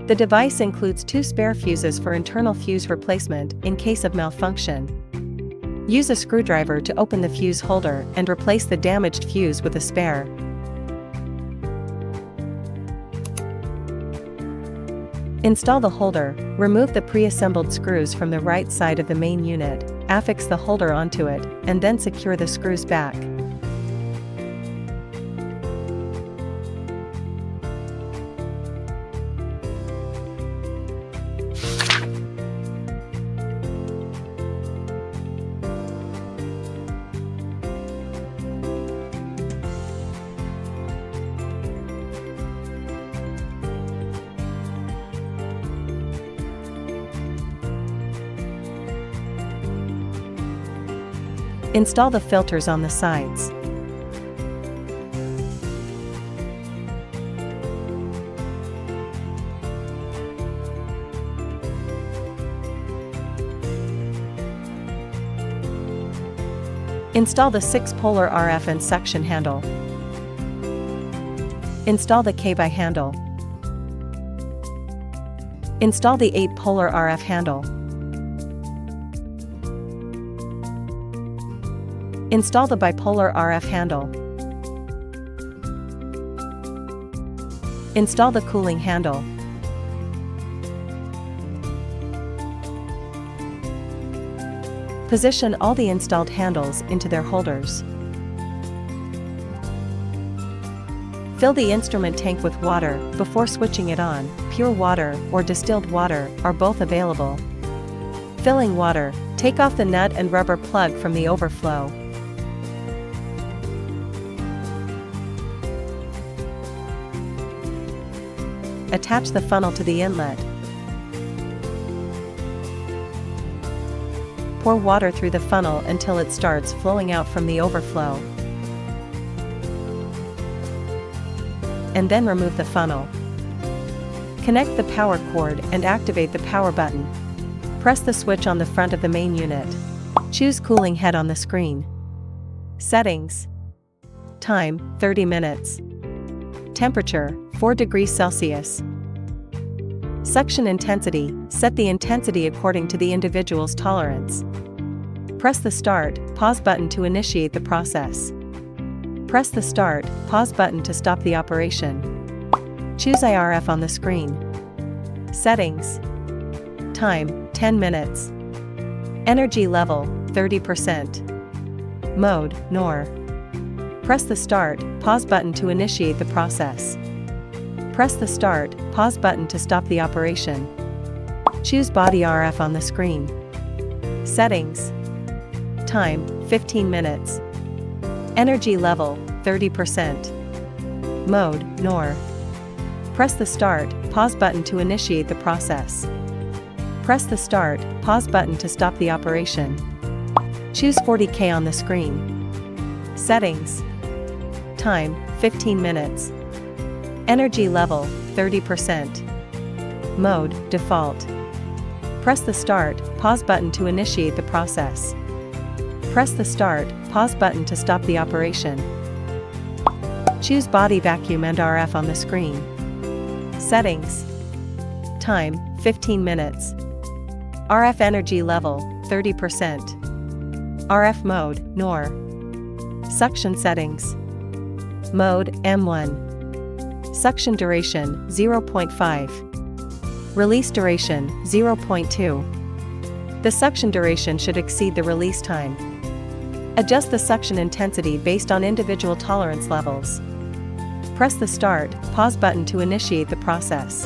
The device includes 2 spare fuses for internal fuse replacement in case of malfunction. Use a screwdriver to open the fuse holder and replace the damaged fuse with a spare. Install the holder, remove the pre-assembled screws from the right side of the main unit, affix the holder onto it, and then secure the screws back. Install the filters on the sides. Install the 6-polar RF and suction handle. Install the Cavitation handle. Install the 8-polar RF handle. Install the bipolar RF handle. Install the cooling handle. Position all the installed handles into their holders. Fill the instrument tank with water before switching it on. Pure water or distilled water are both available. Filling water, take off the nut and rubber plug from the overflow. Attach the funnel to the inlet. Pour water through the funnel until it starts flowing out from the overflow. And then remove the funnel. Connect the power cord and activate the power button. Press the switch on the front of the main unit. Choose cooling head on the screen. Settings. Time, 30 minutes. Temperature, 4 degrees Celsius. Suction intensity, set the intensity according to the individual's tolerance. Press the start, pause button to initiate the process. Press the start, pause button to stop the operation. Choose IRF on the screen. Settings. Time, 10 minutes. Energy level, 30%. Mode, NOR. Press the start, pause button to initiate the process. Press the start, pause button to stop the operation. Choose body RF on the screen. Settings. Time, 15 minutes. Energy level, 30%. Mode, NOR. Press the start, pause button to initiate the process. Press the start, pause button to stop the operation. Choose 40K on the screen. Settings. Time, 15 minutes. Energy level, 30%. Mode, default. Press the start, pause button to initiate the process. Press the start, pause button to stop the operation. Choose body vacuum and RF on the screen. Settings. Time, 15 minutes. RF energy level, 30%. RF mode, NOR. Suction settings. Mode, M1. Suction duration, 0.5. Release duration, 0.2. The suction duration should exceed the release time. Adjust the suction intensity based on individual tolerance levels. Press the start, pause button to initiate the process.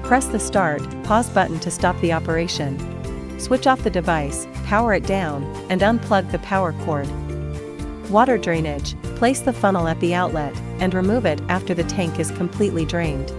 Press the start, pause button to stop the operation. Switch off the device, power it down, and unplug the power cord. Water drainage, place the funnel at the outlet, and remove it after the tank is completely drained.